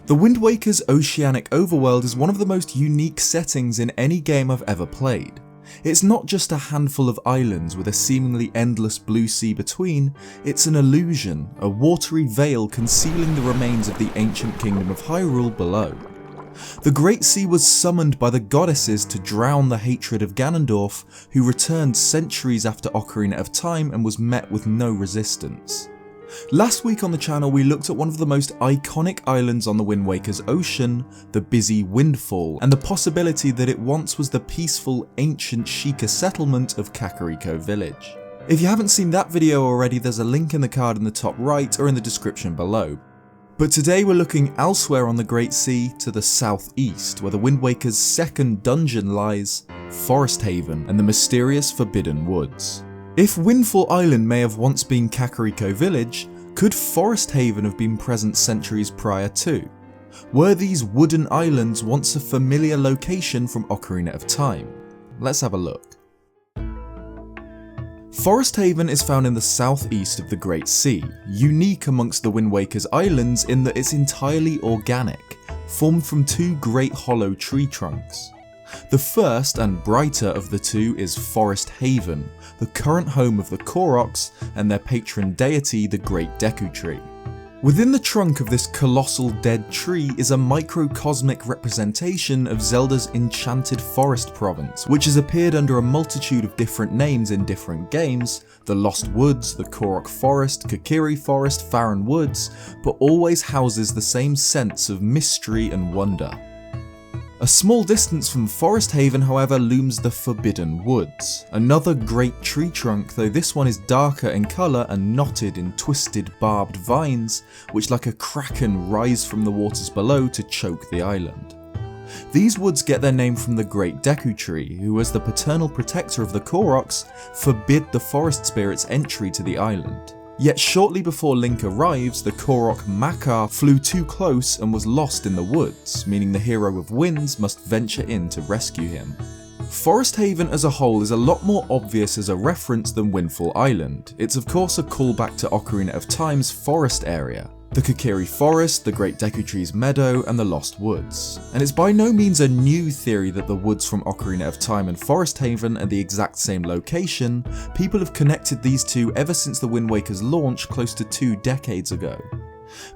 The Wind Waker's oceanic overworld is one of the most unique settings in any game I've ever played. It's not just a handful of islands with a seemingly endless blue sea between, it's an illusion, a watery veil concealing the remains of the ancient kingdom of Hyrule below. The Great Sea was summoned by the goddesses to drown the hatred of Ganondorf, who returned centuries after Ocarina of Time and was met with no resistance. Last week on the channel we looked at one of the most iconic islands on the Wind Waker's ocean, the busy Windfall, and the possibility that it once was the peaceful, ancient Sheikah settlement of Kakariko village. If you haven't seen that video already, there's a link in the card in the top right or in the description below. But today we're looking elsewhere on the Great Sea to the southeast, where the Wind Waker's second dungeon lies, Forest Haven and the mysterious Forbidden Woods. If Windfall Island may have once been Kakariko Village, could Forest Haven have been present centuries prior too? Were these wooden islands once a familiar location from Ocarina of Time? Let's have a look. Forest Haven is found in the southeast of the Great Sea, unique amongst the Wind Waker's islands in that it's entirely organic, formed from two great hollow tree trunks. The first and brighter of the two is Forest Haven, the current home of the Koroks and their patron deity, the Great Deku Tree. Within the trunk of this colossal dead tree is a microcosmic representation of Zelda's Enchanted Forest province, which has appeared under a multitude of different names in different games: the Lost Woods, the Korok Forest, Kokiri Forest, Farron Woods, but always houses the same sense of mystery and wonder. A small distance from Forest Haven, however, looms the Forbidden Woods, another great tree trunk, though this one is darker in colour and knotted in twisted barbed vines, which like a kraken rise from the waters below to choke the island. These woods get their name from the Great Deku Tree, who as the paternal protector of the Koroks, forbid the forest spirits entry to the island. Yet shortly before Link arrives, the Korok Makar flew too close and was lost in the woods, meaning the Hero of Winds must venture in to rescue him. Forest Haven as a whole is a lot more obvious as a reference than Windfall Island. It's of course a callback to Ocarina of Time's forest area, the Kokiri Forest, the Great Deku Tree's meadow, and the Lost Woods. And it's by no means a new theory that the woods from Ocarina of Time and Forest Haven are the exact same location. People have connected these two ever since the Wind Waker's launch close to 2 decades ago.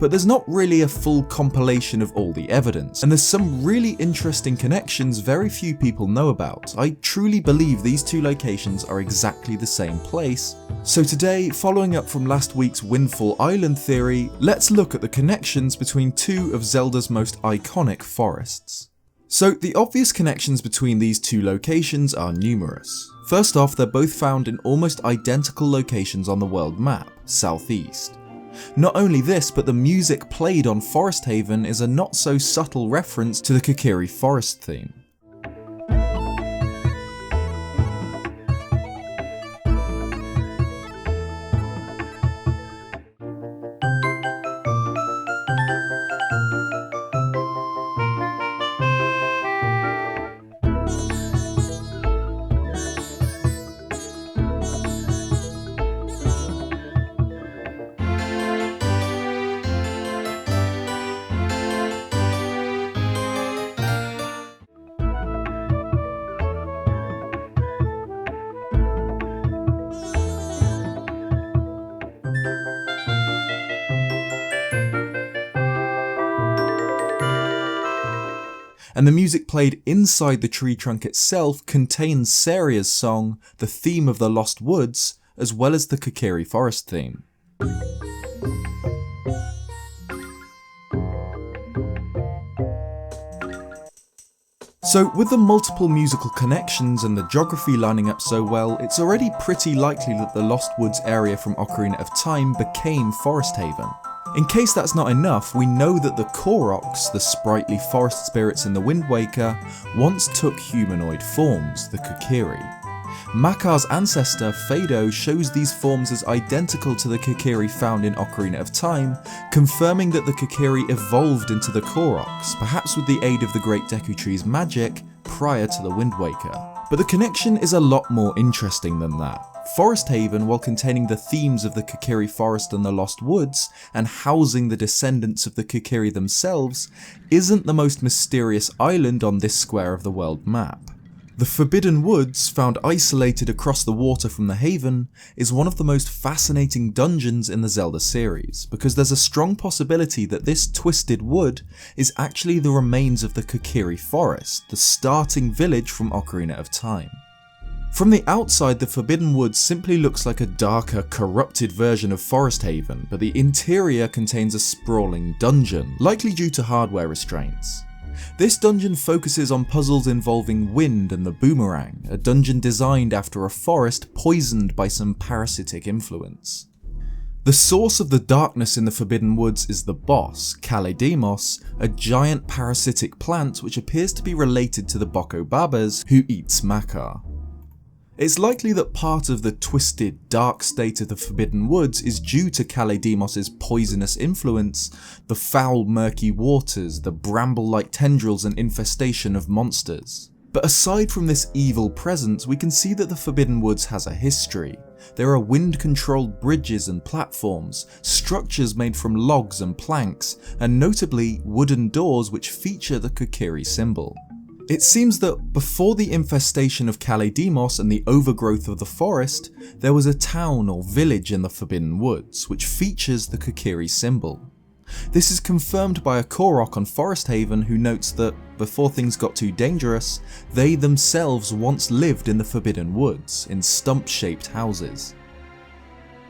But there's not really a full compilation of all the evidence, and there's some really interesting connections very few people know about. I truly believe these two locations are exactly the same place. So today, following up from last week's Windfall Island theory, let's look at the connections between two of Zelda's most iconic forests. So the obvious connections between these two locations are numerous. First off, they're both found in almost identical locations on the world map, southeast. Not only this, but the music played on Forest Haven is a not so subtle reference to the Kokiri Forest theme. And the music played inside the tree trunk itself contains Saria's song, the theme of the Lost Woods, as well as the Kokiri Forest theme. So with the multiple musical connections and the geography lining up so well, it's already pretty likely that the Lost Woods area from Ocarina of Time became Forest Haven. In case that's not enough, we know that the Koroks, the sprightly forest spirits in the Wind Waker, once took humanoid forms, the Kokiri. Makar's ancestor, Fado, shows these forms as identical to the Kokiri found in Ocarina of Time, confirming that the Kokiri evolved into the Koroks, perhaps with the aid of the Great Deku Tree's magic, prior to the Wind Waker. But the connection is a lot more interesting than that. Forest Haven, while containing the themes of the Kokiri Forest and the Lost Woods, and housing the descendants of the Kokiri themselves, isn't the most mysterious island on this square of the world map. The Forbidden Woods, found isolated across the water from the Haven, is one of the most fascinating dungeons in the Zelda series, because there's a strong possibility that this twisted wood is actually the remains of the Kokiri Forest, the starting village from Ocarina of Time. From the outside, the Forbidden Woods simply looks like a darker, corrupted version of Forest Haven, but the interior contains a sprawling dungeon, likely due to hardware restraints. This dungeon focuses on puzzles involving wind and the boomerang, a dungeon designed after a forest poisoned by some parasitic influence. The source of the darkness in the Forbidden Woods is the boss, Kalidemos, a giant parasitic plant which appears to be related to the Bokobabas who eats Makar. It's likely that part of the twisted, dark state of the Forbidden Woods is due to Kalidemos' poisonous influence, the foul, murky waters, the bramble-like tendrils and infestation of monsters. But aside from this evil presence, we can see that the Forbidden Woods has a history. There are wind-controlled bridges and platforms, structures made from logs and planks, and notably wooden doors which feature the Kokiri symbol. It seems that before the infestation of Kalidemos and the overgrowth of the forest, there was a town or village in the Forbidden Woods, which features the Kokiri symbol. This is confirmed by a Korok on Forest Haven who notes that, before things got too dangerous, they themselves once lived in the Forbidden Woods, in stump-shaped houses.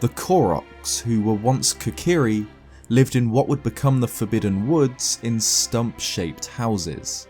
The Koroks, who were once Kokiri, lived in what would become the Forbidden Woods in stump-shaped houses.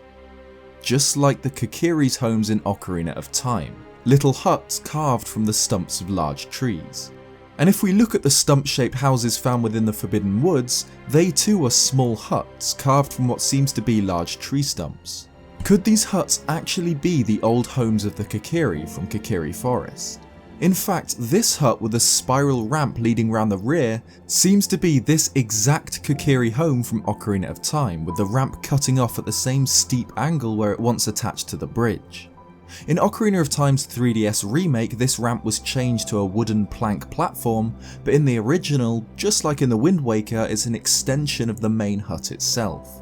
Just like the Kokiri's homes in Ocarina of Time, little huts carved from the stumps of large trees. And if we look at the stump-shaped houses found within the Forbidden Woods, they too are small huts carved from what seems to be large tree stumps. Could these huts actually be the old homes of the Kokiri from Kokiri Forest? In fact, this hut with a spiral ramp leading round the rear seems to be this exact Kokiri home from Ocarina of Time, with the ramp cutting off at the same steep angle where it once attached to the bridge. In Ocarina of Time's 3DS remake, this ramp was changed to a wooden plank platform, but in the original, just like in the Wind Waker, it's an extension of the main hut itself.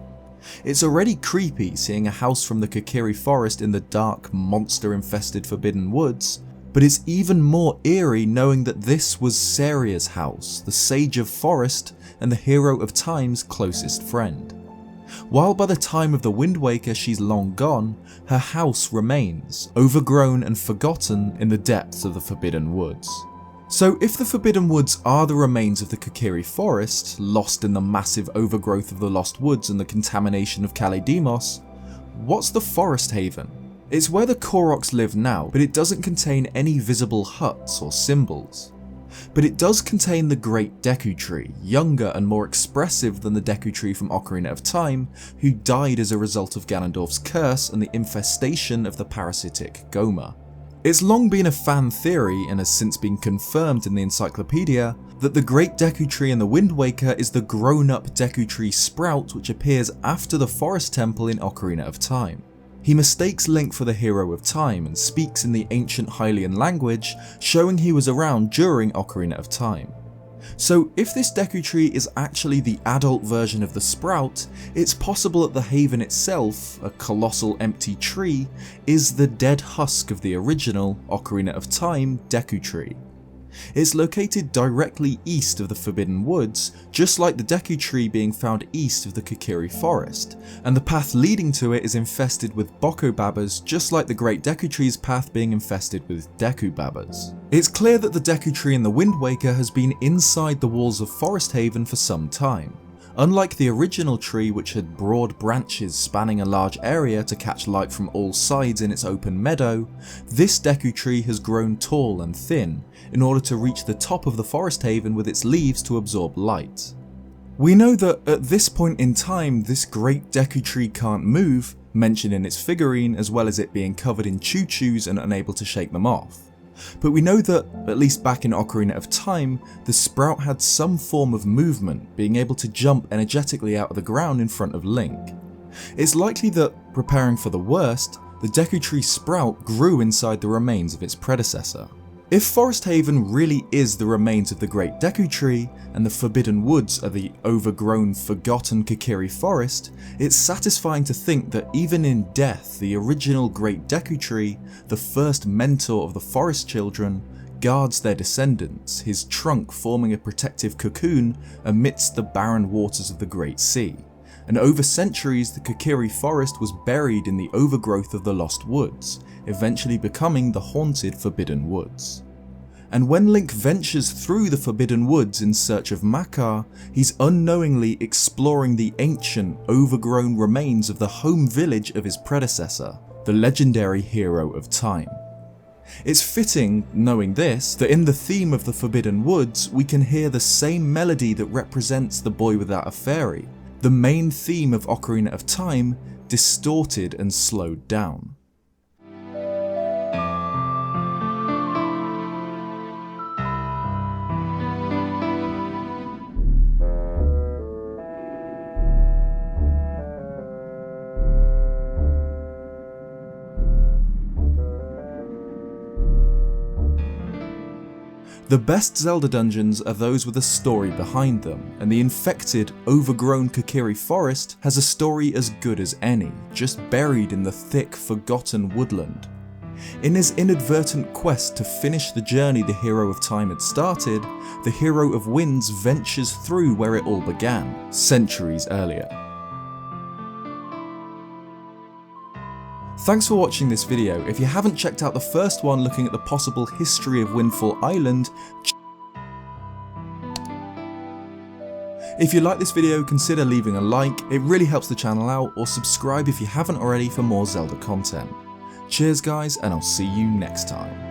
It's already creepy seeing a house from the Kokiri Forest in the dark, monster-infested Forbidden Woods, but it's even more eerie knowing that this was Seria's house, the Sage of Forest and the Hero of Time's closest friend. While by the time of the Wind Waker she's long gone, her house remains, overgrown and forgotten in the depths of the Forbidden Woods. So if the Forbidden Woods are the remains of the Kokiri Forest, lost in the massive overgrowth of the Lost Woods and the contamination of Kalidemos, what's the Forest Haven? It's where the Koroks live now, but it doesn't contain any visible huts or symbols. But it does contain the Great Deku Tree, younger and more expressive than the Deku Tree from Ocarina of Time, who died as a result of Ganondorf's curse and the infestation of the parasitic Goma. It's long been a fan theory, and has since been confirmed in the encyclopedia, that the Great Deku Tree in the Wind Waker is the grown-up Deku Tree sprout which appears after the Forest Temple in Ocarina of Time. He mistakes Link for the Hero of Time and speaks in the ancient Hylian language, showing he was around during Ocarina of Time. So if this Deku Tree is actually the adult version of the sprout, it's possible that the Haven itself, a colossal empty tree, is the dead husk of the original Ocarina of Time Deku Tree. It's located directly east of the Forbidden Woods, just like the Deku Tree being found east of the Kokiri Forest, and the path leading to it is infested with Bokobabas, just like the Great Deku Tree's path being infested with Dekubabas. It's clear that the Deku Tree in the Wind Waker has been inside the walls of Forest Haven for some time. Unlike the original tree, which had broad branches spanning a large area to catch light from all sides in its open meadow, this Deku Tree has grown tall and thin in order to reach the top of the Forest Haven with its leaves to absorb light. We know that at this point in time this great Deku Tree can't move, mentioned in its figurine, as well as it being covered in choo-choos and unable to shake them off. But we know that, at least back in Ocarina of Time, the sprout had some form of movement, being able to jump energetically out of the ground in front of Link. It's likely that, preparing for the worst, the Deku Tree sprout grew inside the remains of its predecessor. If Forest Haven really is the remains of the Great Deku Tree, and the Forbidden Woods are the overgrown, forgotten Kokiri forest, it's satisfying to think that even in death, the original Great Deku Tree, the first mentor of the Forest Children, guards their descendants, his trunk forming a protective cocoon amidst the barren waters of the Great Sea. And over centuries, the Kokiri forest was buried in the overgrowth of the Lost Woods, eventually becoming the haunted Forbidden Woods. And when Link ventures through the Forbidden Woods in search of Makar, he's unknowingly exploring the ancient, overgrown remains of the home village of his predecessor, the legendary hero of time. It's fitting, knowing this, that in the theme of the Forbidden Woods we can hear the same melody that represents the boy without a fairy, the main theme of Ocarina of Time, distorted and slowed down. The best Zelda dungeons are those with a story behind them, and the infected, overgrown Kokiri forest has a story as good as any, just buried in the thick, forgotten woodland. In his inadvertent quest to finish the journey the Hero of Time had started, the Hero of Winds ventures through where it all began, centuries earlier. Thanks for watching this video. If you haven't checked out the first one looking at the possible history of Windfall Island, if you like this video, consider leaving a like, it really helps the channel out, or subscribe if you haven't already for more Zelda content. Cheers guys, and I'll see you next time.